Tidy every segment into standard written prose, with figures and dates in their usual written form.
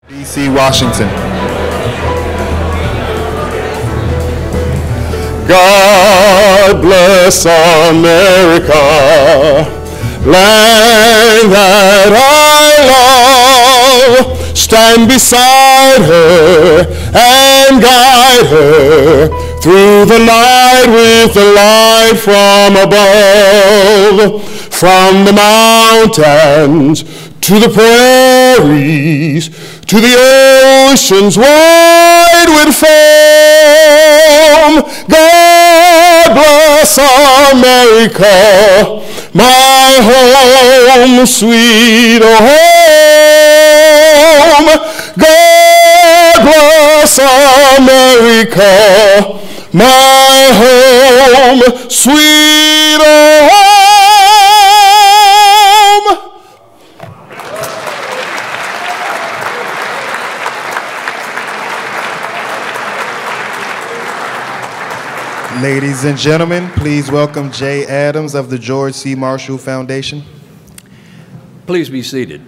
D.C., Washington. God bless America, land that I love. Stand beside her and guide her through the night with the light from above. From the mountains to the prairies, to the oceans wide with foam. God bless America, my home, sweet home. God bless America, my home, sweet home. Ladies and gentlemen, please welcome Jay Adams of the George C. Marshall Foundation. Please be seated.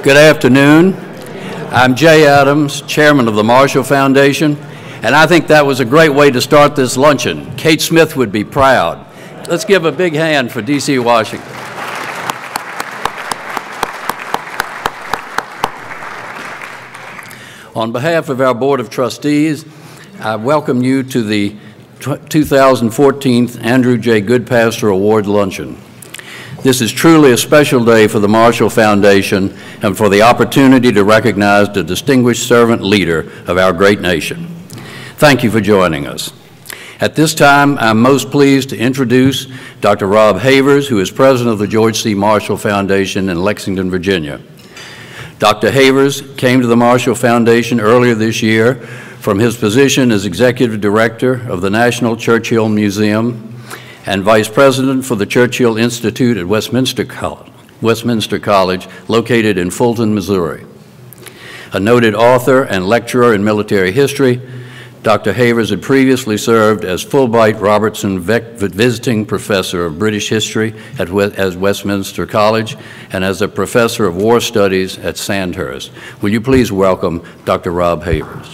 Good afternoon. I'm Jay Adams, chairman of the Marshall Foundation, and I think that was a great way to start this luncheon. Kate Smith would be proud. Let's give a big hand for D.C., Washington. On behalf of our Board of Trustees, I welcome you to the 2014 Andrew J. Goodpaster Award Luncheon. This is truly a special day for the Marshall Foundation and for the opportunity to recognize the distinguished servant leader of our great nation. Thank you for joining us. At this time, I'm most pleased to introduce Dr. Rob Havers, who is president of the George C. Marshall Foundation in Lexington, Virginia. Dr. Havers came to the Marshall Foundation earlier this year from his position as executive director of the National Churchill Museum and vice president for the Churchill Institute at Westminster College, located in Fulton, Missouri. A noted author and lecturer in military history, Dr. Havers had previously served as Fulbright Robertson Visiting Professor of British History at Westminster College and as a Professor of War Studies at Sandhurst. Will you please welcome Dr. Rob Havers.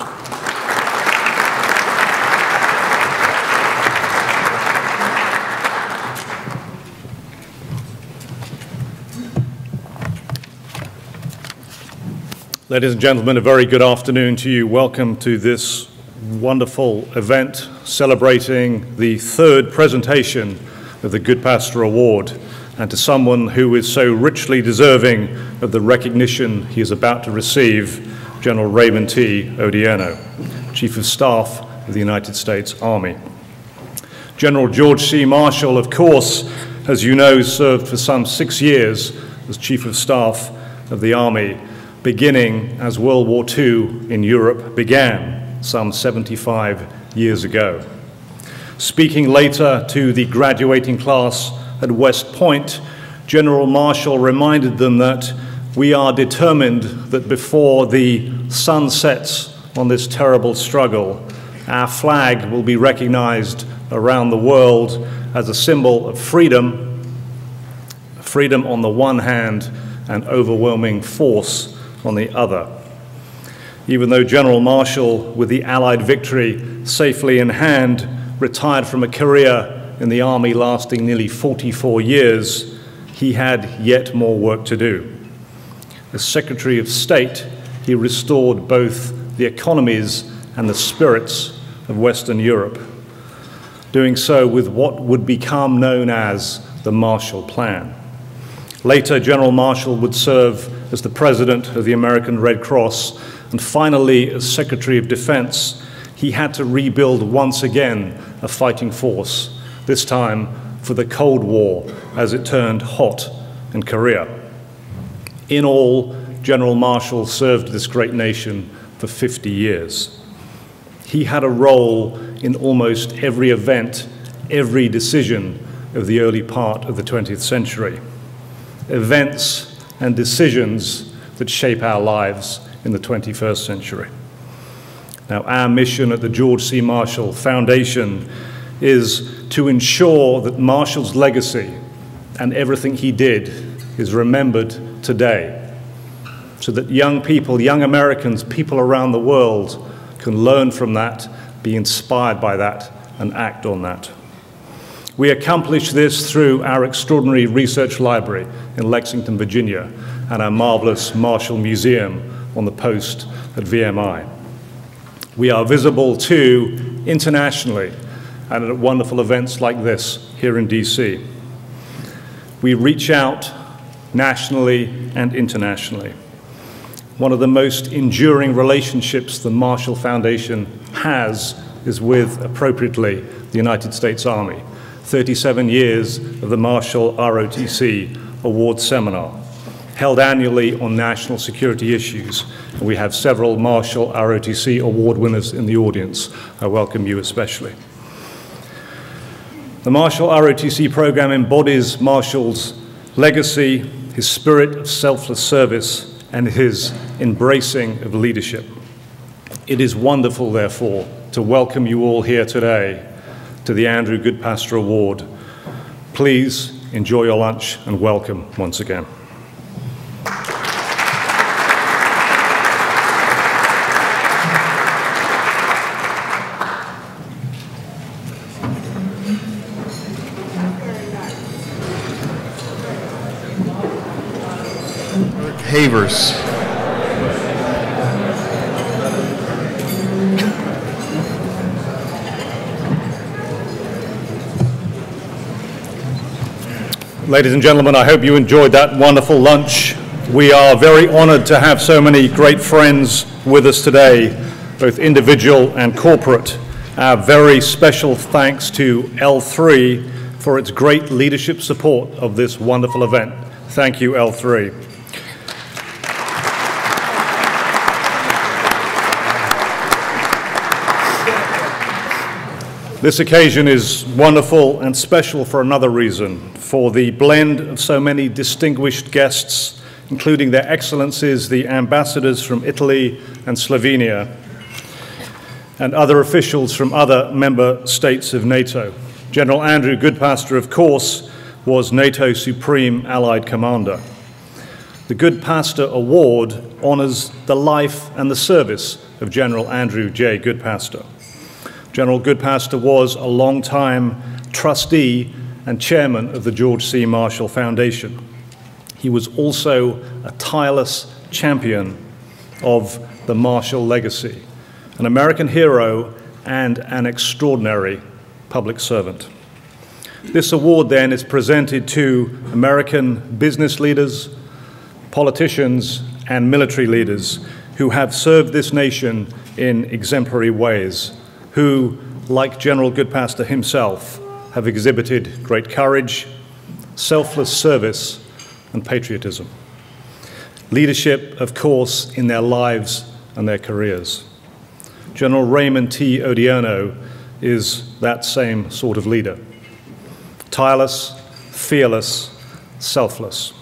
Ladies and gentlemen, a very good afternoon to you. Welcome to this wonderful event celebrating the third presentation of the Goodpaster Award, and to someone who is so richly deserving of the recognition he is about to receive, General Raymond T. Odierno, Chief of Staff of the United States Army. General George C. Marshall, of course, as you know, served for some 6 years as Chief of Staff of the Army, beginning as World War II in Europe began some 75 years ago. Speaking later to the graduating class at West Point, General Marshall reminded them that we are determined that before the sun sets on this terrible struggle, our flag will be recognized around the world as a symbol of freedom, freedom on the one hand and overwhelming force on the other. Even though General Marshall, with the Allied victory safely in hand, retired from a career in the Army lasting nearly 44 years, he had yet more work to do. As Secretary of State, he restored both the economies and the spirits of Western Europe, doing so with what would become known as the Marshall Plan. Later, General Marshall would serve as the President of the American Red Cross, and finally, as Secretary of Defense, he had to rebuild once again a fighting force, this time for the Cold War as it turned hot in Korea. In all, General Marshall served this great nation for 50 years. He had a role in almost every event, every decision of the early part of the 20th century. Events and decisions that shape our lives in the 21st century. Now, our mission at the George C. Marshall Foundation is to ensure that Marshall's legacy and everything he did is remembered today, so that young people, young Americans, people around the world can learn from that, be inspired by that, and act on that. We accomplish this through our extraordinary research library in Lexington, Virginia, and our marvelous Marshall Museum on the post at VMI. We are visible too internationally and at wonderful events like this here in DC. We reach out nationally and internationally. One of the most enduring relationships the Marshall Foundation has is with, appropriately, the United States Army. 37 years of the Marshall ROTC Award Seminar, held annually on national security issues. And we have several Marshall ROTC Award winners in the audience. I welcome you especially. The Marshall ROTC program embodies Marshall's legacy, his spirit of selfless service, and his embracing of leadership. It is wonderful, therefore, to welcome you all here today to the Andrew Goodpaster Award. Please enjoy your lunch and welcome once again. Havers. Ladies and gentlemen, I hope you enjoyed that wonderful lunch. We are very honored to have so many great friends with us today, both individual and corporate. Our very special thanks to L3 for its great leadership support of this wonderful event. Thank you, L3. This occasion is wonderful and special for another reason, for the blend of so many distinguished guests, including Their Excellencies, the ambassadors from Italy and Slovenia, and other officials from other member states of NATO. General Andrew Goodpaster, of course, was NATO's Supreme Allied Commander. The Goodpaster Award honors the life and the service of General Andrew J. Goodpaster. General Goodpaster was a long-time trustee and chairman of the George C. Marshall Foundation. He was also a tireless champion of the Marshall legacy, an American hero and an extraordinary public servant. This award then is presented to American business leaders, politicians, and military leaders who have served this nation in exemplary ways, who, like General Goodpaster himself, have exhibited great courage, selfless service, and patriotism. Leadership, of course, in their lives and their careers. General Raymond T. Odierno is that same sort of leader. Tireless, fearless, selfless.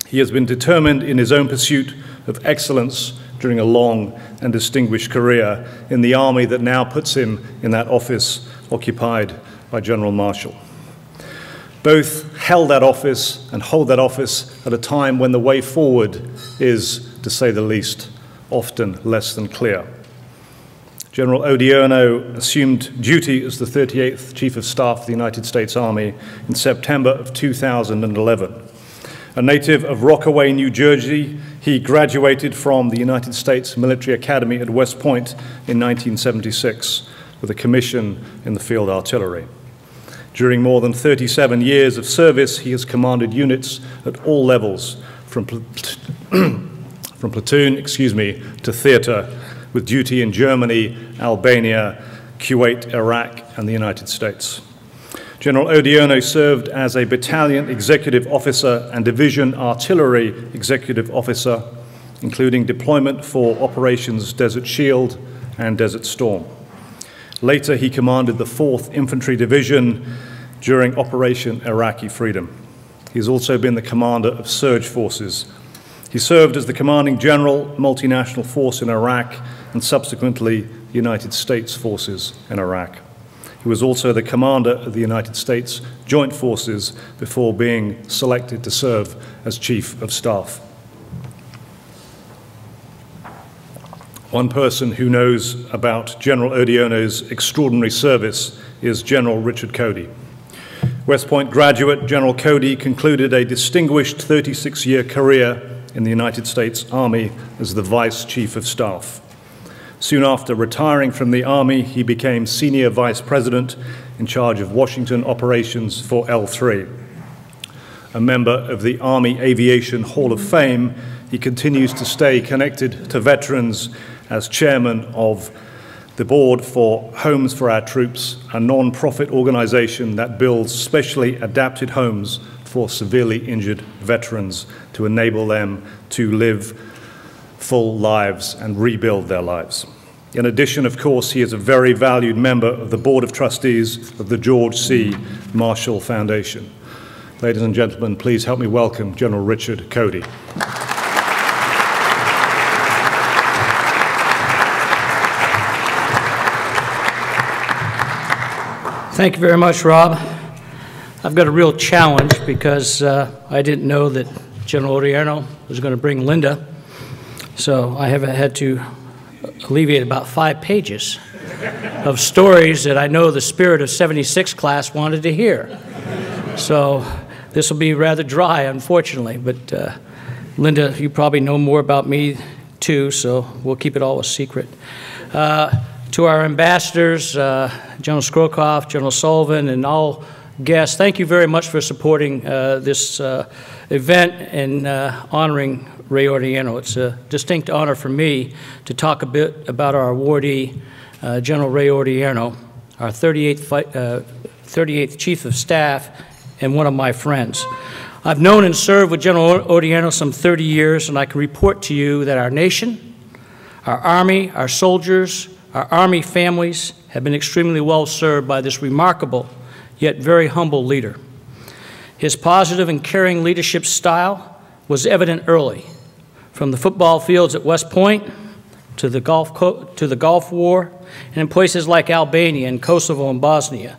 He has been determined in his own pursuit of excellence during a long and distinguished career in the Army that now puts him in that office occupied by General Marshall. Both held that office and hold that office at a time when the way forward is, to say the least, often less than clear. General Odierno assumed duty as the 38th Chief of Staff of the United States Army in September of 2011. A native of Rockaway, New Jersey, he graduated from the United States Military Academy at West Point in 1976 with a commission in the field artillery. During more than 37 years of service, he has commanded units at all levels, from platoon, to theater, with duty in Germany, Albania, Kuwait, Iraq, and the United States. General Odierno served as a battalion executive officer and division artillery executive officer, including deployment for Operations Desert Shield and Desert Storm. Later, he commanded the 4th Infantry Division, during Operation Iraqi Freedom. He's also been the commander of surge forces. He served as the commanding general, multinational force in Iraq, and subsequently United States forces in Iraq. He was also the commander of the United States Joint Forces before being selected to serve as Chief of Staff. One person who knows about General Odierno's extraordinary service is General Richard Cody. West Point graduate General Cody concluded a distinguished 36-year career in the United States Army as the Vice Chief of Staff. Soon after retiring from the Army, he became Senior Vice President in charge of Washington operations for L3. A member of the Army Aviation Hall of Fame, he continues to stay connected to veterans as chairman of the board for Homes for Our Troops, a non-profit organization that builds specially adapted homes for severely injured veterans to enable them to live full lives and rebuild their lives. In addition, of course, he is a very valued member of the Board of Trustees of the George C. Marshall Foundation. Ladies and gentlemen, please help me welcome General Richard Cody. Thank you very much, Rob. I've got a real challenge because I didn't know that General Odierno was going to bring Linda, so I have had to alleviate about 5 pages of stories that I know the spirit of 76 class wanted to hear. So this will be rather dry, unfortunately, but Linda, you probably know more about me too, so we'll keep it all a secret. To our ambassadors, General Skrokoff, General Sullivan, and all guests, thank you very much for supporting this event and honoring Ray Odierno. It's a distinct honor for me to talk a bit about our awardee, General Ray Odierno, our 38th Chief of Staff and one of my friends. I've known and served with General Odierno some 30 years, and I can report to you that our nation, our Army, our soldiers, our Army families have been extremely well served by this remarkable yet very humble leader. His positive and caring leadership style was evident early, from the football fields at West Point to the Gulf War, and in places like Albania and Kosovo and Bosnia.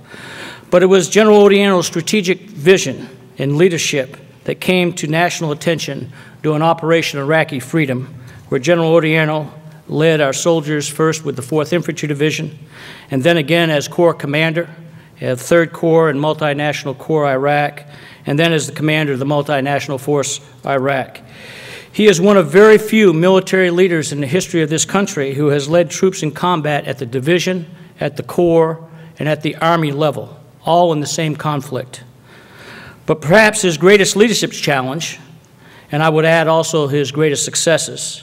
But it was General Odierno's strategic vision and leadership that came to national attention during Operation Iraqi Freedom, where General Odierno led our soldiers first with the 4th Infantry Division, and then again as Corps Commander of 3rd Corps and Multinational Corps Iraq, and then as the commander of the Multinational Force Iraq. He is one of very few military leaders in the history of this country who has led troops in combat at the division, at the Corps, and at the Army level, all in the same conflict. But perhaps his greatest leadership challenge, and I would add also his greatest successes,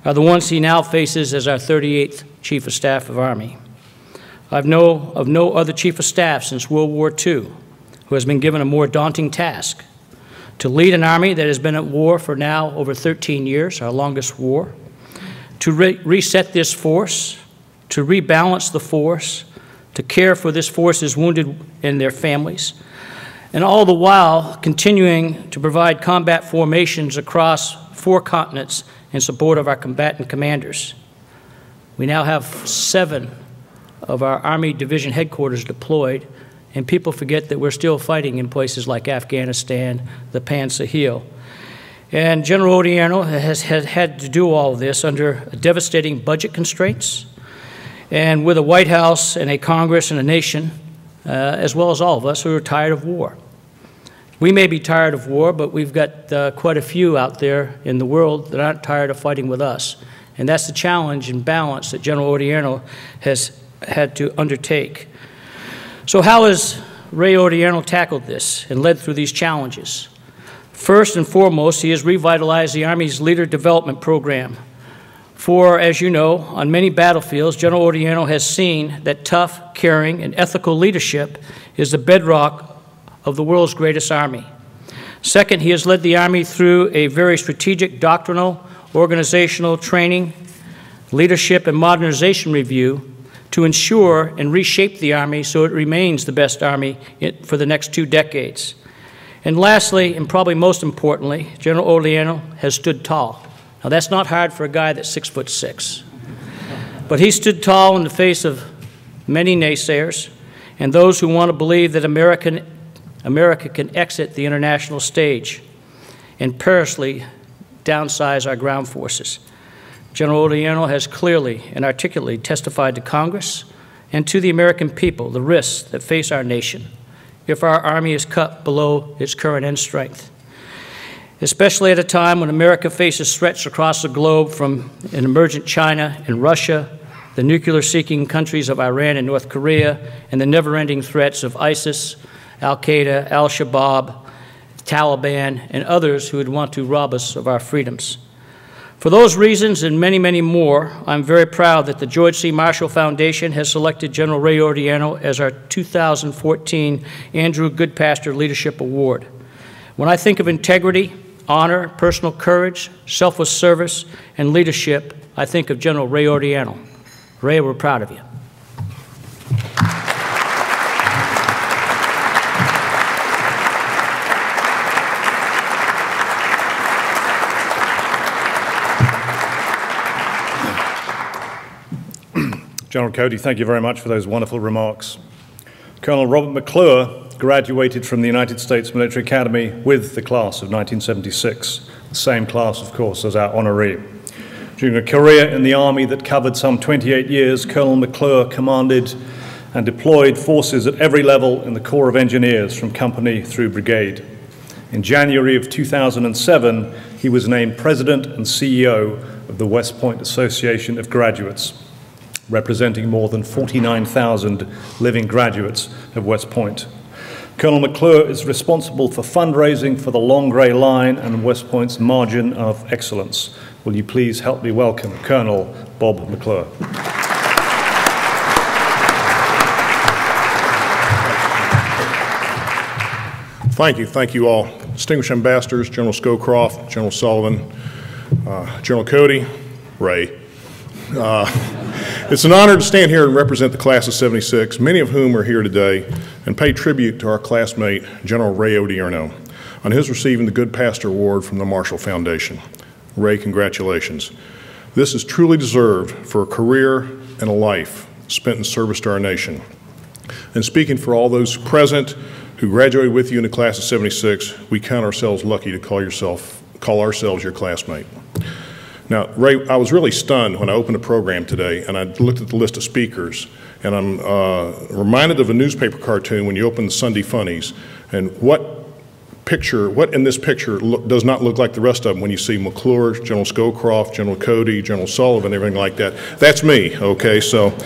are the ones he now faces as our 38th Chief of Staff of Army. I know of no other Chief of Staff since World War II who has been given a more daunting task: to lead an Army that has been at war for now over 13 years, our longest war, to reset this force, to rebalance the force, to care for this force's wounded and their families, and all the while continuing to provide combat formations across 4 continents in support of our combatant commanders. We now have 7 of our Army Division headquarters deployed, and people forget that we're still fighting in places like Afghanistan, the Pan-Sahel. And General Odierno has had to do all of this under devastating budget constraints, and with a White House and a Congress and a nation, as well as all of us, who are tired of war. We may be tired of war, but we've got quite a few out there in the world that aren't tired of fighting with us. And that's the challenge and balance that General Odierno has had to undertake. So how has Ray Odierno tackled this and led through these challenges? First and foremost, he has revitalized the Army's Leader Development Program. For, as you know, on many battlefields, General Odierno has seen that tough, caring, and ethical leadership is the bedrock of the world's greatest Army. Second, he has led the Army through a very strategic doctrinal, organizational training, leadership, and modernization review to ensure and reshape the Army so it remains the best Army for the next 2 decades. And lastly, and probably most importantly, General Odierno has stood tall. Now, that's not hard for a guy that's 6'6". But he stood tall in the face of many naysayers and those who want to believe that America can exit the international stage and perilously downsize our ground forces. General Odierno has clearly and articulately testified to Congress and to the American people the risks that face our nation if our Army is cut below its current end strength, especially at a time when America faces threats across the globe from an emergent China and Russia, the nuclear-seeking countries of Iran and North Korea, and the never-ending threats of ISIS, Al-Qaeda, Al-Shabaab, Taliban, and others who would want to rob us of our freedoms. For those reasons and many, many more, I'm very proud that the George C. Marshall Foundation has selected General Ray Odierno as our 2014 Andrew Goodpaster Leadership Award. When I think of integrity, honor, personal courage, selfless service, and leadership, I think of General Ray Odierno. Ray, we're proud of you. General Cody, thank you very much for those wonderful remarks. Colonel Robert McClure graduated from the United States Military Academy with the class of 1976, the same class, of course, as our honoree. During a career in the Army that covered some 28 years, Colonel McClure commanded and deployed forces at every level in the Corps of Engineers, from company through brigade. In January of 2007, he was named President and CEO of the West Point Association of Graduates, representing more than 49,000 living graduates of West Point. Colonel McClure is responsible for fundraising for the Long Grey Line and West Point's Margin of Excellence. Will you please help me welcome Colonel Bob McClure. Thank you all. Distinguished ambassadors, General Scowcroft, General Sullivan, General Cody, Ray. It's an honor to stand here and represent the class of '76, many of whom are here today, and pay tribute to our classmate, General Ray Odierno, on his receiving the Goodpaster Award from the Marshall Foundation. Ray, congratulations. This is truly deserved for a career and a life spent in service to our nation. And speaking for all those present who graduated with you in the class of '76, we count ourselves lucky to call ourselves your classmate. Now, Ray, I was really stunned when I opened the program today and I looked at the list of speakers, and I'm reminded of a newspaper cartoon when you open the Sunday Funnies, and what in this picture does not look like the rest of them when you see McClure, General Scowcroft, General Cody, General Sullivan, everything like that. That's me, okay? So,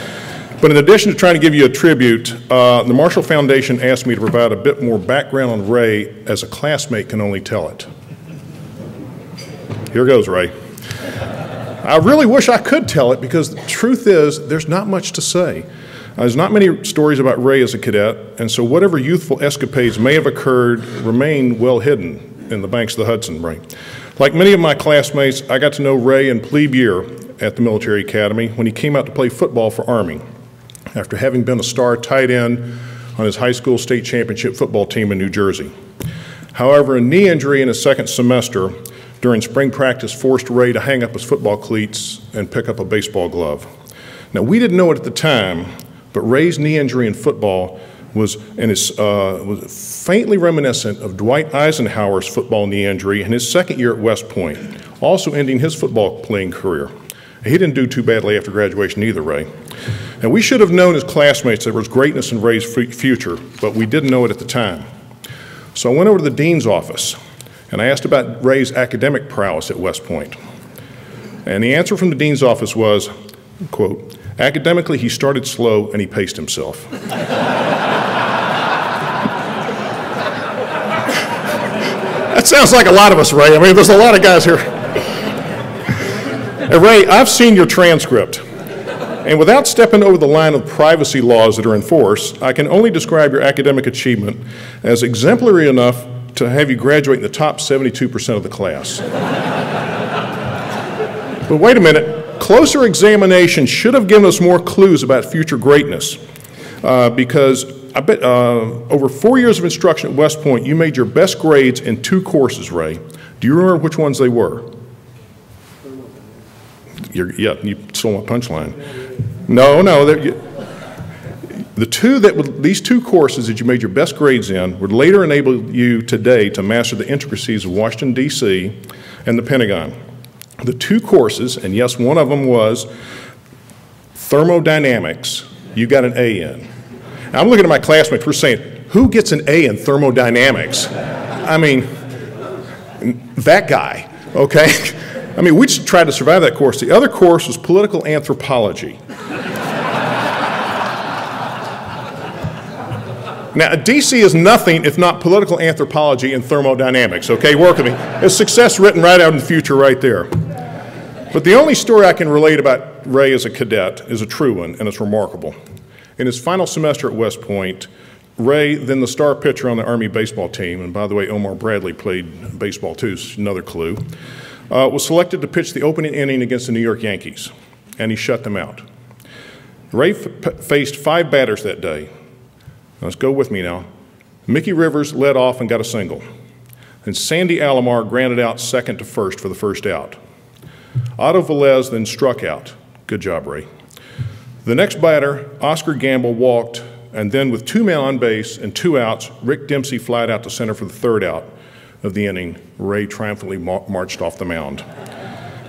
but in addition to trying to give you a tribute, the Marshall Foundation asked me to provide a bit more background on Ray as a classmate can only tell it. Here goes, Ray. I really wish I could tell it, because the truth is there's not much to say. There's not many stories about Ray as a cadet, and so whatever youthful escapades may have occurred remain well hidden in the banks of the Hudson, Ray. Like many of my classmates, I got to know Ray in plebe year at the military academy when he came out to play football for Army, after having been a star tight end on his high school state championship football team in New Jersey. However, a knee injury in his second semester during spring practice forced Ray to hang up his football cleats and pick up a baseball glove. Now, we didn't know it at the time, but Ray's knee injury in football was faintly reminiscent of Dwight Eisenhower's football knee injury in his second year at West Point, also ending his football playing career. He didn't do too badly after graduation either, Ray. And we should have known as classmates there was greatness in Ray's future, but we didn't know it at the time. So I went over to the dean's office, and I asked about Ray's academic prowess at West Point. And the answer from the dean's office was, quote, academically he started slow and he paced himself. That sounds like a lot of us, Ray. I mean, there's a lot of guys here. And Ray, I've seen your transcript. And without stepping over the line of privacy laws that are in force, I can only describe your academic achievement as exemplary enough to have you graduate in the top 72% of the class. But wait a minute, Closer examination should have given us more clues about future greatness, because I bet over 4 years of instruction at West Point, you made your best grades in 2 courses, Ray. Do you remember which ones they were? Yeah, you stole my punchline. No, these 2 courses that you made your best grades in would later enable you today to master the intricacies of Washington, D.C. and the Pentagon. The 2 courses, and yes, one of them was thermodynamics, you got an A in. Now, I'm looking at my classmates, we're saying, who gets an A in thermodynamics? I mean, that guy, okay? I mean, we just tried to survive that course. The other course was political anthropology. Now, DC is nothing if not political anthropology and thermodynamics, okay? Work with me. There's success written right out in the future right there. But the only story I can relate about Ray as a cadet is a true one, and it's remarkable. In his final semester at West Point, Ray, then the star pitcher on the Army baseball team, and by the way, Omar Bradley played baseball too, so another clue, was selected to pitch the opening inning against the New York Yankees, and he shut them out. Ray faced 5 batters that day. Let's go with me now. Mickey Rivers led off and got a single. And Sandy Alomar grounded out second to first for the first out. Otto Velez then struck out. Good job, Ray. The next batter, Oscar Gamble, walked, and then with 2 men on base and 2 outs, Rick Dempsey flied out to center for the 3rd out of the inning. Ray triumphantly marched off the mound.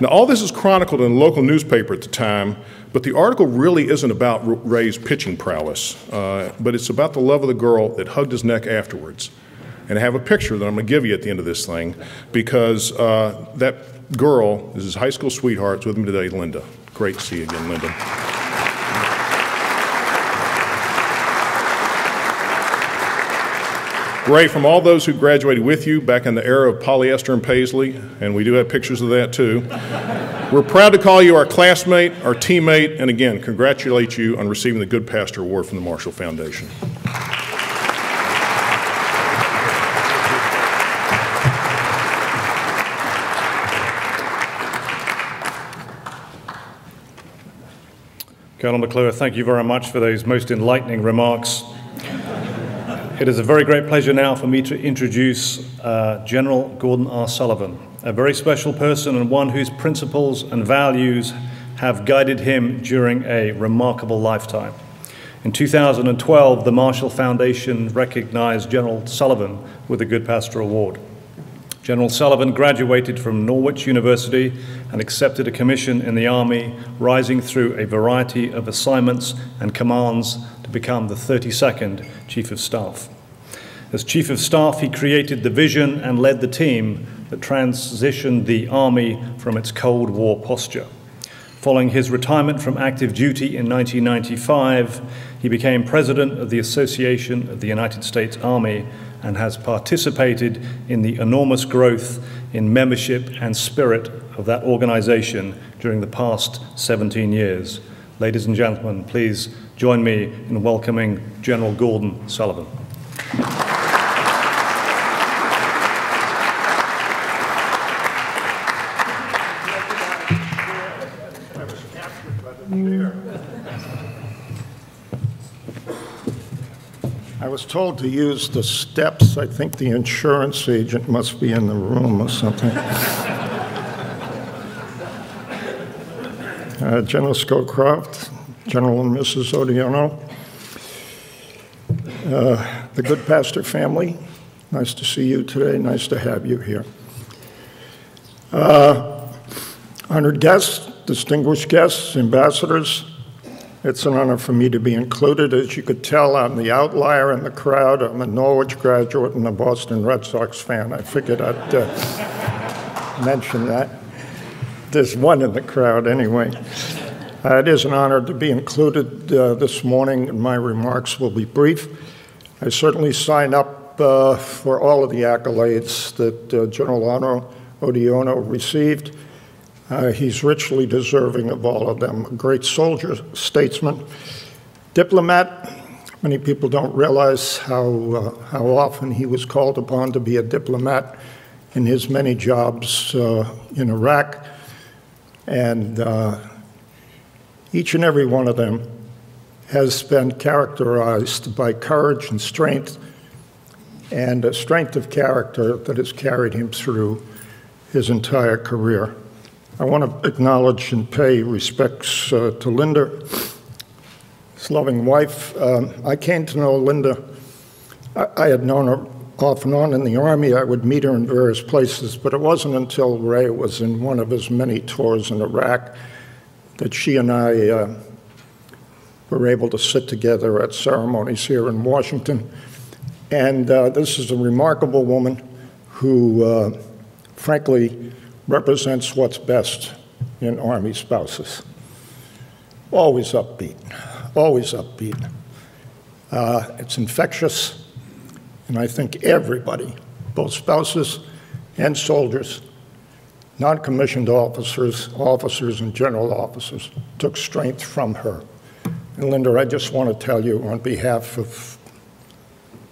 Now, all this is chronicled in a local newspaper at the time, but the article really isn't about Ray's pitching prowess, but it's about the love of the girl that hugged his neck afterwards. And I have a picture that I'm going to give you at the end of this thing, because that girl is his high school sweetheart. It's with him today, Linda. Great to see you again, Linda. Ray, from all those who graduated with you back in the era of polyester and paisley, and we do have pictures of that too, we're proud to call you our classmate, our teammate, and again, congratulate you on receiving the Goodpaster Award from the Marshall Foundation. Colonel McClure, thank you very much for those most enlightening remarks. It is a very great pleasure now for me to introduce General Gordon R. Sullivan, a very special person and one whose principles and values have guided him during a remarkable lifetime. In 2012, the Marshall Foundation recognized General Sullivan with the Goodpaster Award. General Sullivan graduated from Norwich University and accepted a commission in the Army, rising through a variety of assignments and commands to become the 32nd Chief of Staff. As Chief of Staff, he created the vision and led the team that transitioned the Army from its Cold War posture. Following his retirement from active duty in 1995, he became president of the Association of the United States Army and has participated in the enormous growth in membership and spirit of that organization during the past 17 years. Ladies and gentlemen, please join me in welcoming General Gordon Sullivan. I was told to use the steps. I think the insurance agent must be in the room or something. General Scowcroft, General and Mrs. Odierno, the Goodpaster family, nice to see you today, nice to have you here. Honored guests, distinguished guests, ambassadors, it's an honor for me to be included. As you could tell, I'm the outlier in the crowd. I'm a Norwich graduate and a Boston Red Sox fan. I figured I'd mention that. There's one in the crowd anyway. It is an honor to be included this morning, and my remarks will be brief. I certainly sign up for all of the accolades that General Odierno received. He's richly deserving of all of them. A great soldier, statesman, diplomat. Many people don't realize how often he was called upon to be a diplomat in his many jobs in Iraq. And Each and every one of them has been characterized by courage and strength, and a strength of character that has carried him through his entire career. I want to acknowledge and pay respects to Linda, his loving wife. I came to know Linda. I had known her off and on in the Army. I would meet her in various places, but it wasn't until Ray was in one of his many tours in Iraq that she and I were able to sit together at ceremonies here in Washington. And this is a remarkable woman who, frankly, represents what's best in Army spouses. Always upbeat, always upbeat. It's infectious, and I think everybody, both spouses and soldiers, non-commissioned officers, officers and general officers, took strength from her. And Linda, I just want to tell you on behalf of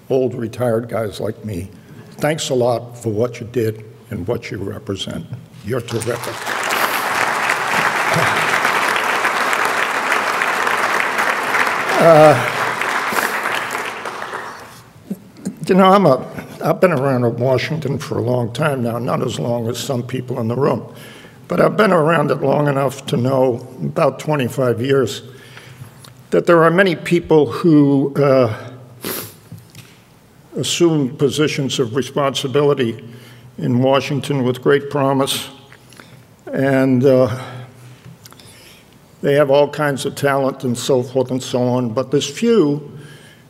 old retired guys like me, thanks a lot for what you did and what you represent. You're terrific. You know, I've been around Washington for a long time now, not as long as some people in the room, but I've been around it long enough to know, about 25 years, that there are many people who assume positions of responsibility in Washington with great promise, and they have all kinds of talent and so forth and so on, but there's few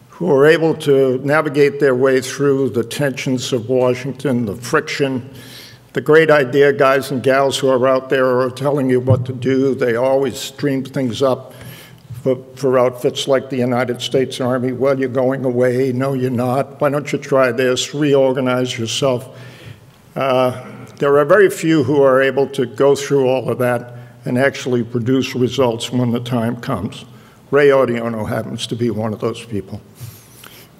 who are able to navigate their way through the tensions of Washington, the friction, the great idea guys and gals who are out there are telling you what to do. They always dream things up for outfits like the United States Army. Well, you're going away. No, you're not. Why don't you try this? Reorganize yourself. There are very few who are able to go through all of that and actually produce results when the time comes. Ray Odierno happens to be one of those people.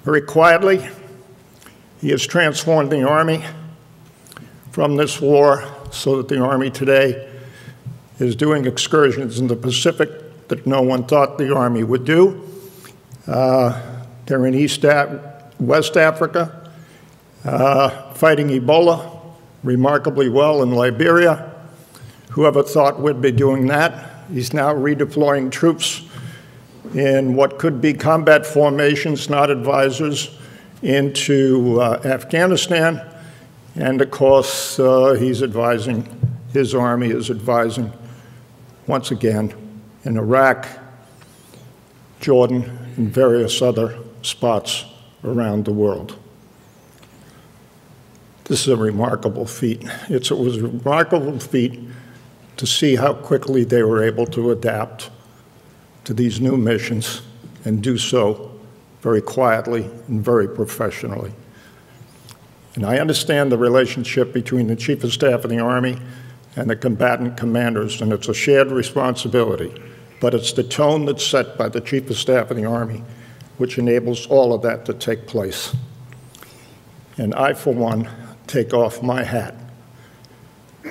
Very quietly, he has transformed the Army from this war so that the Army today is doing excursions in the Pacific that no one thought the Army would do. They're in West Africa, fighting Ebola remarkably well in Liberia. Whoever thought we'd be doing that? He's now redeploying troops in what could be combat formations, not advisors, into Afghanistan. And of course, he's advising, his army is advising, once again, in Iraq, Jordan, and various other spots around the world. This is a remarkable feat. It was a remarkable feat to see how quickly they were able to adapt to these new missions and do so very quietly and very professionally. And I understand the relationship between the Chief of Staff of the Army and the combatant commanders, and it's a shared responsibility. But it's the tone that's set by the Chief of Staff of the Army which enables all of that to take place. And I, for one, take off my hat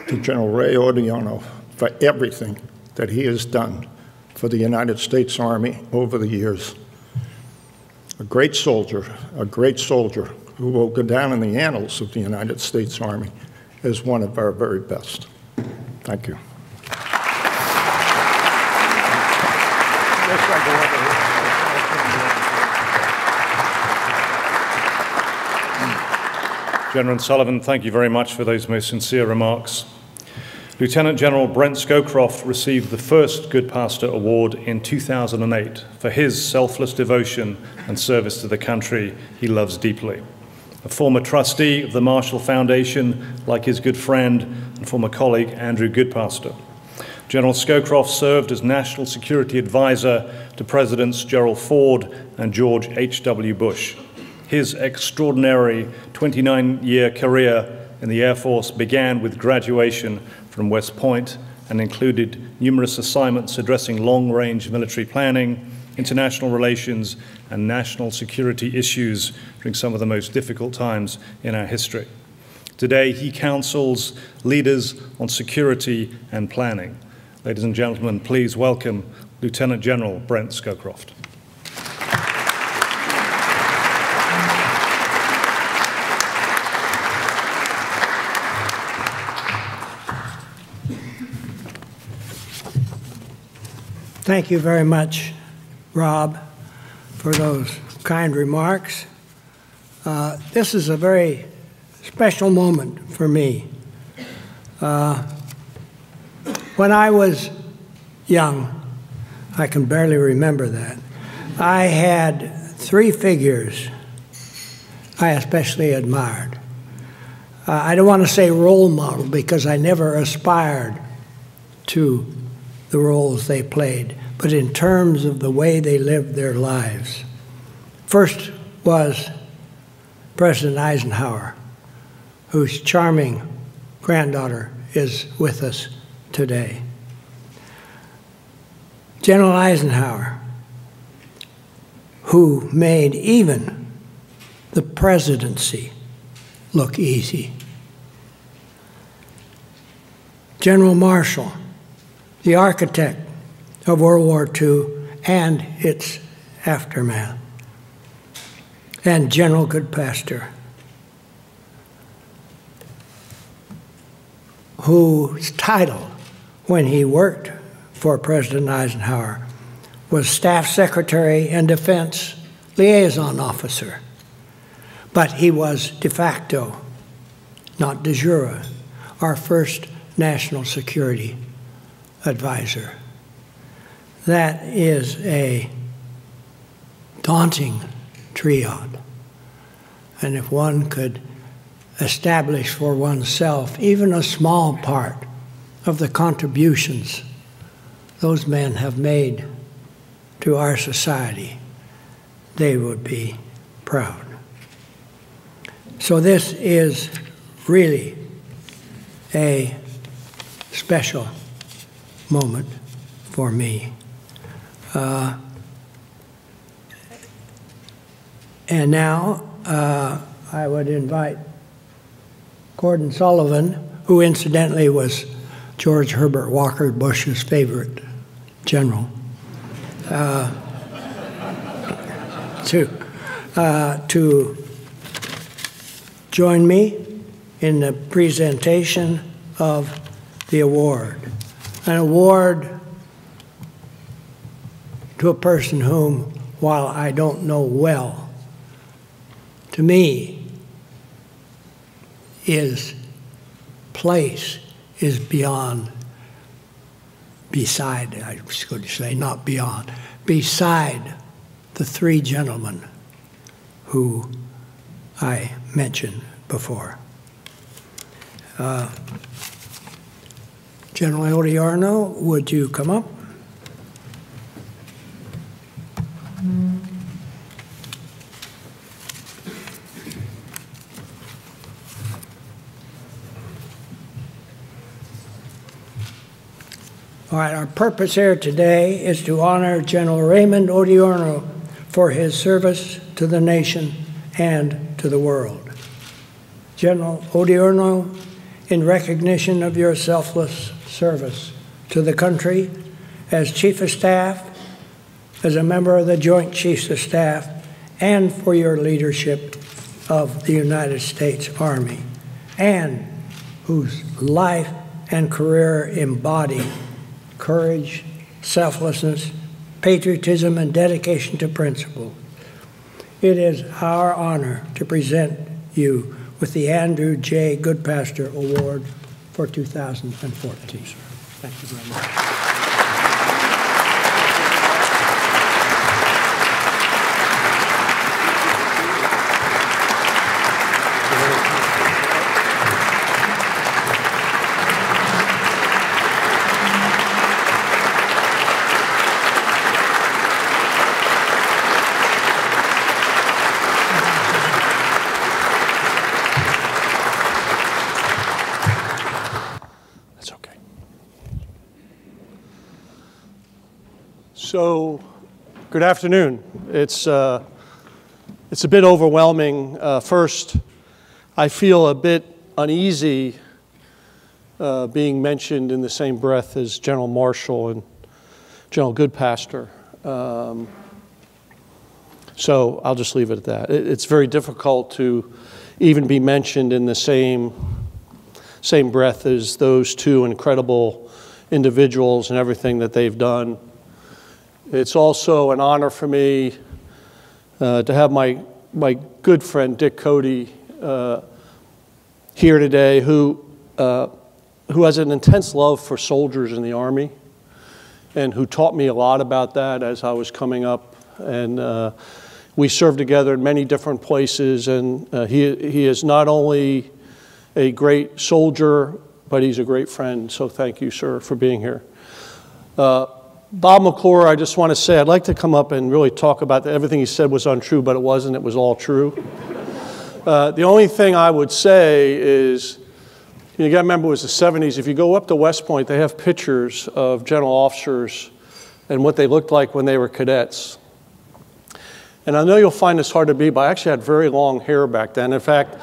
to General Ray Odierno for everything that he has done for the United States Army over the years. A great soldier who will go down in the annals of the United States Army as one of our very best. Thank you. General Sullivan, thank you very much for those most sincere remarks. Lieutenant General Brent Scowcroft received the first Goodpaster Award in 2008 for his selfless devotion and service to the country he loves deeply. A former trustee of the Marshall Foundation, like his good friend and former colleague Andrew Goodpaster. General Scowcroft served as National Security Advisor to Presidents Gerald Ford and George H.W. Bush. His extraordinary 29-year career in the Air Force began with graduation from West Point and included numerous assignments addressing long-range military planning, international relations, and national security issues during some of the most difficult times in our history. Today, he counsels leaders on security and planning. Ladies and gentlemen, please welcome Lieutenant General Brent Scowcroft. Thank you very much, Rob, for those kind remarks. This is a very special moment for me. When I was young, I can barely remember that, I had three figures I especially admired. I don't want to say role model because I never aspired to the roles they played, but in terms of the way they lived their lives. First was President Eisenhower, whose charming granddaughter is with us today. General Eisenhower, who made even the presidency look easy. General Marshall, the architect of World War II and its aftermath. And General Goodpaster, whose title, when he worked for President Eisenhower, was Staff Secretary and Defense Liaison Officer. But he was de facto, not de jure, our first national security advisor. That is a daunting triad. And if one could establish for oneself even a small part of the contributions those men have made to our society, they would be proud. So this is really a special moment for me. And now I would invite Gordon Sullivan, who incidentally was George Herbert Walker Bush's favorite general, to join me in the presentation of the award. An award to a person whom, while I don't know well, to me, his place is beyond, beside, I was going to say, not beyond, beside the three gentlemen who I mentioned before. General Odierno, would you come up? All right, our purpose here today is to honor General Raymond Odierno for his service to the nation and to the world. General Odierno, in recognition of your selfless service to the country as Chief of Staff, as a member of the Joint Chiefs of Staff, and for your leadership of the United States Army, and whose life and career embody courage, selflessness, patriotism, and dedication to principle. It is our honor to present you with the Andrew J. Goodpaster Award for 2014. Thank you very much. So, good afternoon. It's a bit overwhelming. First, I feel a bit uneasy being mentioned in the same breath as General Marshall and General Goodpaster. So I'll just leave it at that. It's very difficult to even be mentioned in the same breath as those two incredible individuals and everything that they've done. It's also an honor for me to have my good friend Dick Cody here today, who has an intense love for soldiers in the Army, and who taught me a lot about that as I was coming up. And we served together in many different places, and he is not only a great soldier, but he's a great friend. So thank you, sir, for being here. Bob McClure, I just want to say, I'd like to come up and really talk about that. Everything he said was untrue, but it wasn't. It was all true. The only thing I would say is, you got to remember it was the 70s. If you go up to West Point, they have pictures of general officers and what they looked like when they were cadets. And I know you'll find this hard to beat, but I actually had very long hair back then. In fact,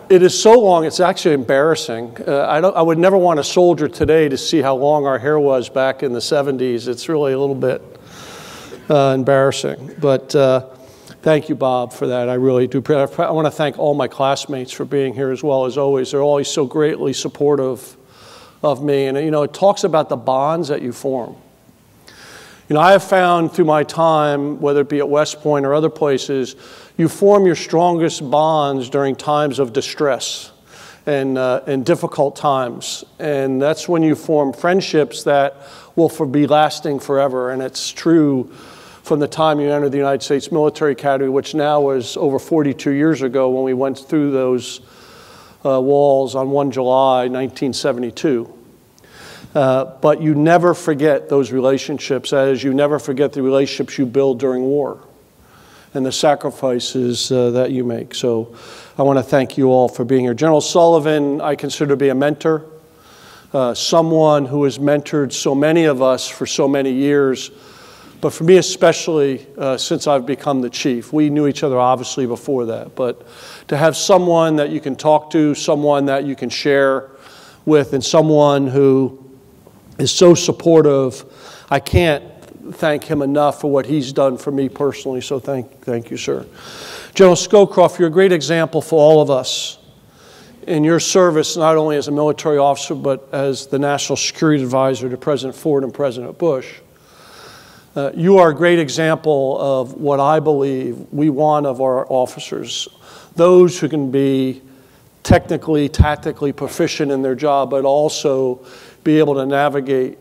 it is so long, it's actually embarrassing. I would never want a soldier today to see how long our hair was back in the 70s. It's really a little bit embarrassing. But thank you, Bob, for that. I really do. I want to thank all my classmates for being here as well as always. They're always so greatly supportive of me. And, you know, it talks about the bonds that you form. You know, I have found through my time, whether it be at West Point or other places, you form your strongest bonds during times of distress and difficult times. And that's when you form friendships that will be lasting forever. And it's true from the time you enter the United States Military Academy, which now was over 42 years ago when we went through those walls on 1 July 1972. But you never forget those relationships, as you never forget the relationships you build during war and the sacrifices that you make. So I want to thank you all for being here. General Sullivan, I consider to be a mentor, someone who has mentored so many of us for so many years, but for me especially since I've become the chief. We knew each other obviously before that, but to have someone that you can talk to, someone that you can share with, and someone who is so supportive, I can't thank him enough for what he's done for me personally, so thank you, sir. General Scowcroft, you're a great example for all of us in your service, not only as a military officer, but as the National Security Advisor to President Ford and President Bush. You are a great example of what I believe we want of our officers, those who can be technically, tactically proficient in their job, but also be able to navigate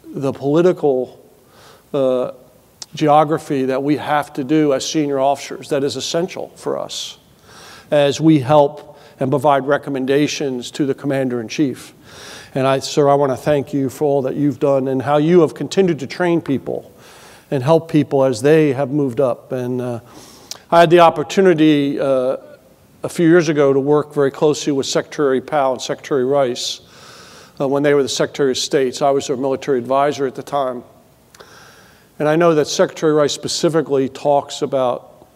the political geography that we have to do as senior officers. That is essential for us as we help and provide recommendations to the Commander-in-Chief. And sir, I want to thank you for all that you've done and how you have continued to train people and help people as they have moved up. And I had the opportunity a few years ago to work very closely with Secretary Powell and Secretary Rice when they were the Secretary of State. I was their military advisor at the time. And I know that Secretary Rice specifically talks about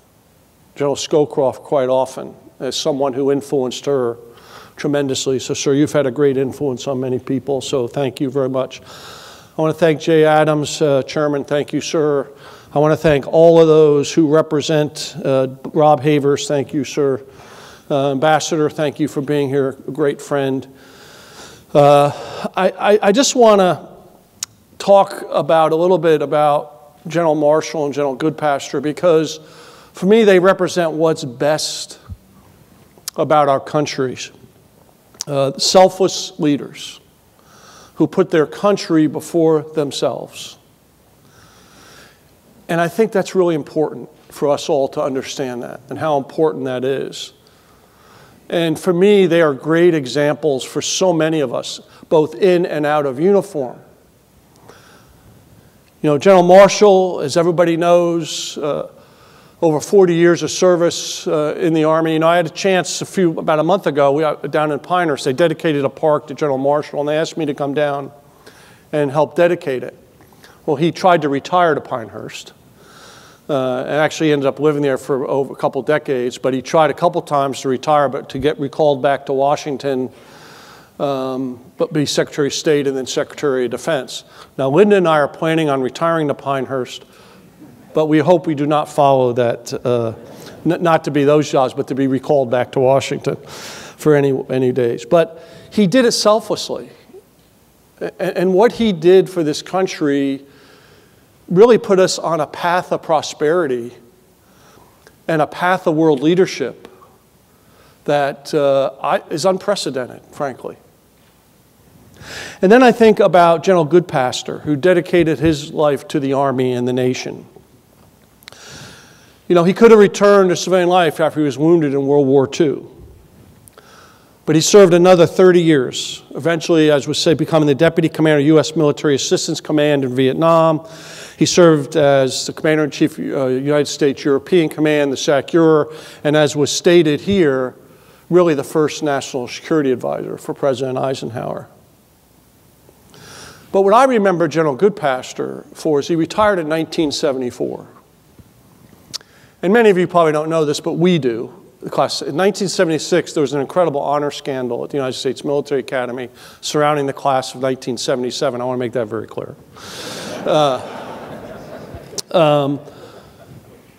General Scowcroft quite often as someone who influenced her tremendously. So, sir, you've had a great influence on many people, so thank you very much. I want to thank Jay Adams, Chairman. Thank you, sir. I want to thank all of those who represent Rob Havers. Thank you, sir. Ambassador, thank you for being here, a great friend. I just want to talk about a little bit about General Marshall and General Goodpaster, because for me they represent what's best about our countries. Selfless leaders who put their country before themselves. And I think that's really important for us all to understand that and how important that is. And for me, they are great examples for so many of us, both in and out of uniform. You know, General Marshall, as everybody knows, over 40 years of service in the Army. You know, I had a chance about a month ago, down in Pinehurst, they dedicated a park to General Marshall, and they asked me to come down and help dedicate it. Well, he tried to retire to Pinehurst, and actually ended up living there for over a couple decades, but he tried a couple times to retire, but to get recalled back to Washington but be Secretary of State and then Secretary of Defense. Now, Linda and I are planning on retiring to Pinehurst, but we hope we do not follow that, not to be those jobs, but to be recalled back to Washington for any days. But he did it selflessly. And what he did for this country really put us on a path of prosperity and a path of world leadership that is unprecedented, frankly. And then I think about General Goodpaster, who dedicated his life to the Army and the nation. You know, he could have returned to civilian life after he was wounded in World War II. But he served another 30 years, eventually, as was said, becoming the Deputy Commander of U.S. Military Assistance Command in Vietnam. He served as the Commander-in-Chief of United States European Command, the SAC-EUR, and as was stated here, really the first National Security Advisor for President Eisenhower. But what I remember General Goodpaster for is he retired in 1974. And many of you probably don't know this, but we do. In 1976, there was an incredible honor scandal at the United States Military Academy surrounding the class of 1977. I want to make that very clear.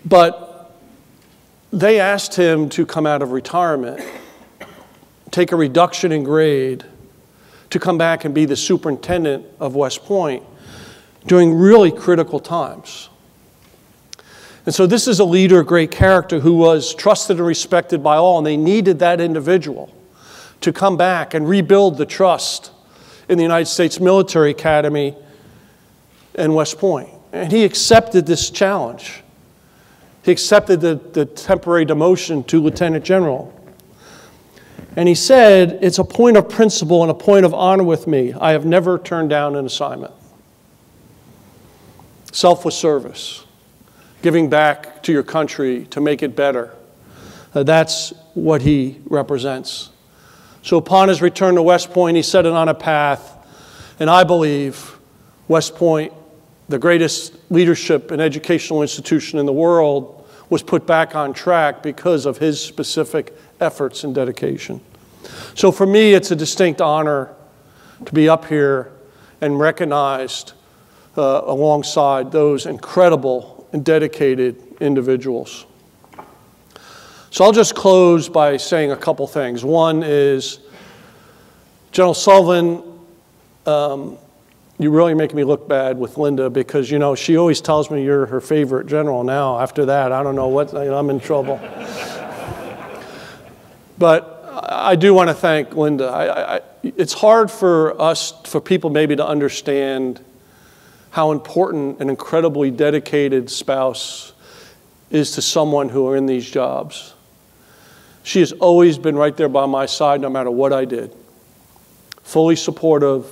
But they asked him to come out of retirement, take a reduction in grade, to come back and be the superintendent of West Point during really critical times. And so this is a leader of great character who was trusted and respected by all, and they needed that individual to come back and rebuild the trust in the United States Military Academy and West Point. And he accepted this challenge. He accepted the temporary demotion to Lieutenant General. And he said, "It's a point of principle and a point of honor with me. I have never turned down an assignment." Selfless service. Giving back to your country to make it better. That's what he represents. So upon his return to West Point, he set it on a path, and I believe West Point, the greatest leadership and educational institution in the world, was put back on track because of his specific efforts and dedication. So for me, it's a distinct honor to be up here and recognized alongside those incredible and dedicated individuals. So I'll just close by saying a couple things. One is, General Sullivan, you really make me look bad with Linda because, you know, she always tells me you're her favorite general. Now, after that, I don't know what, you know, I'm in trouble. But I do want to thank Linda. It's hard for us, for people maybe to understand how important an incredibly dedicated spouse is to someone who are in these jobs. She has always been right there by my side no matter what I did. Fully supportive,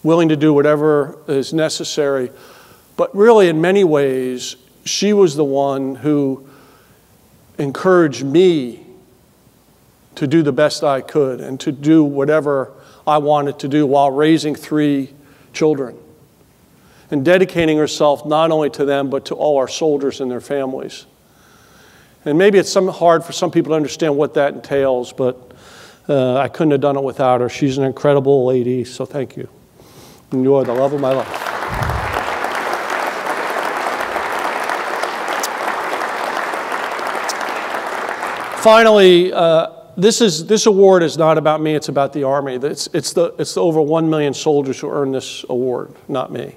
willing to do whatever is necessary. But really, in many ways, she was the one who encouraged me to do the best I could and to do whatever I wanted to do while raising 3 children. And dedicating herself not only to them, but to all our soldiers and their families. And maybe it's hard for some people to understand what that entails, but I couldn't have done it without her. She's an incredible lady, so thank you. And you are the love of my life. Finally, this award is not about me, it's about the Army. It's the over 1 million soldiers who earn this award, not me.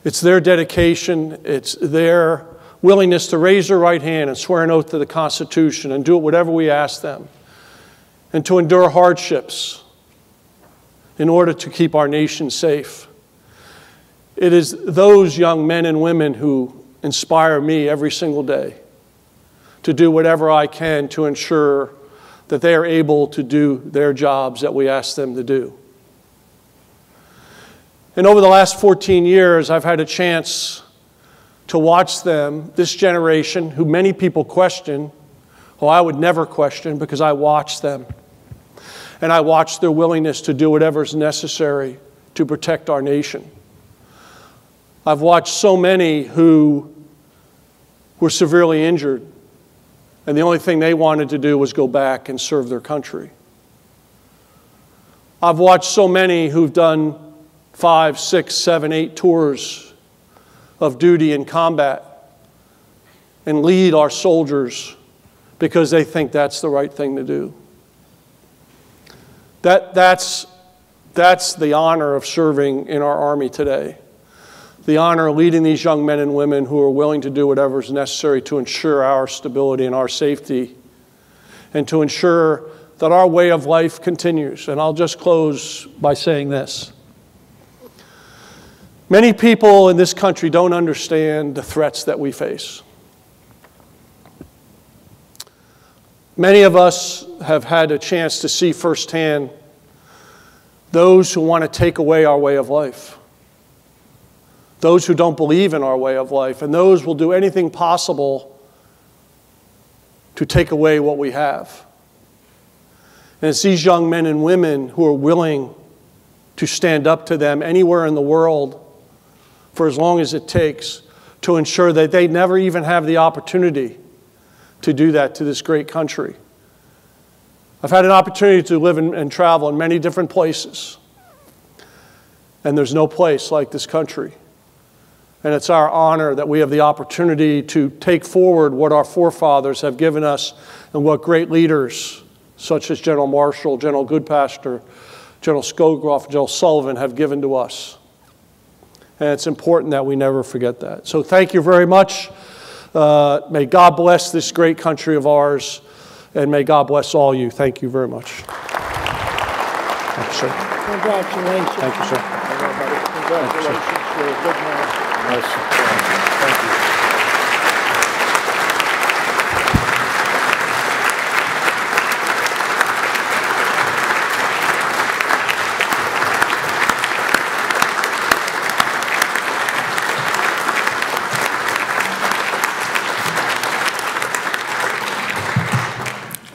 It's their dedication, it's their willingness to raise their right hand and swear an oath to the Constitution and do whatever we ask them, and to endure hardships in order to keep our nation safe. It is those young men and women who inspire me every single day to do whatever I can to ensure that they are able to do their jobs that we ask them to do. And over the last 14 years, I've had a chance to watch them, this generation, who many people question, who I would never question because I watched them. And I watched their willingness to do whatever is necessary to protect our nation. I've watched so many who were severely injured, and the only thing they wanted to do was go back and serve their country. I've watched so many who've done 5, 6, 7, 8 tours of duty in combat and lead our soldiers because they think that's the right thing to do. That's the honor of serving in our Army today. The honor of leading these young men and women who are willing to do whatever is necessary to ensure our stability and our safety and to ensure that our way of life continues. And I'll just close by saying this. Many people in this country don't understand the threats that we face. Many of us have had a chance to see firsthand those who want to take away our way of life, those who don't believe in our way of life, and those will do anything possible to take away what we have. And it's these young men and women who are willing to stand up to them anywhere in the world for as long as it takes to ensure that they never even have the opportunity to do that to this great country. I've had an opportunity to live and travel in many different places, and there's no place like this country. And it's our honor that we have the opportunity to take forward what our forefathers have given us and what great leaders such as General Marshall, General Goodpaster, General Scowcroft, General Sullivan have given to us. And it's important that we never forget that. So thank you very much. May God bless this great country of ours, and may God bless all you. Thank you very much. Thank you, sir. Congratulations. Thank you, sir. Congratulations. You're a good man. Thank you.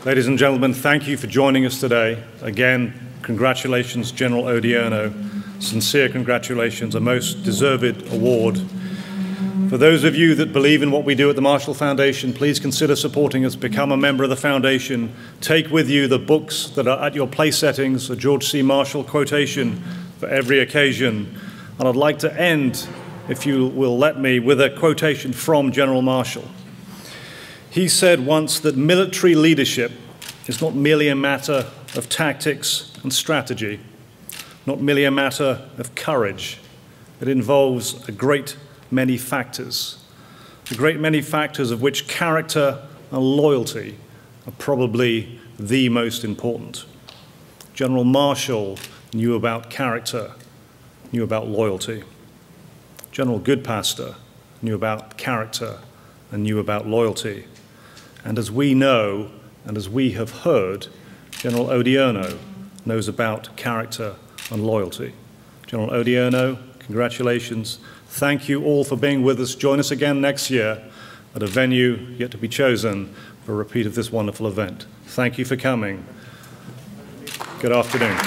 Ladies and gentlemen, thank you for joining us today. Again, congratulations, General Odierno. Sincere congratulations, a most deserved award. For those of you that believe in what we do at the Marshall Foundation, please consider supporting us. Become a member of the foundation. Take with you the books that are at your place settings, a George C. Marshall quotation for every occasion. And I'd like to end, if you will let me, with a quotation from General Marshall. He said once that military leadership is not merely a matter of tactics and strategy, not merely a matter of courage. It involves a great many factors, a great many factors of which character and loyalty are probably the most important. General Marshall knew about character, knew about loyalty. General Goodpaster knew about character and knew about loyalty. And as we know, and as we have heard, General Odierno knows about character and loyalty. General Odierno, congratulations. Thank you all for being with us. Join us again next year at a venue yet to be chosen for a repeat of this wonderful event. Thank you for coming. Good afternoon.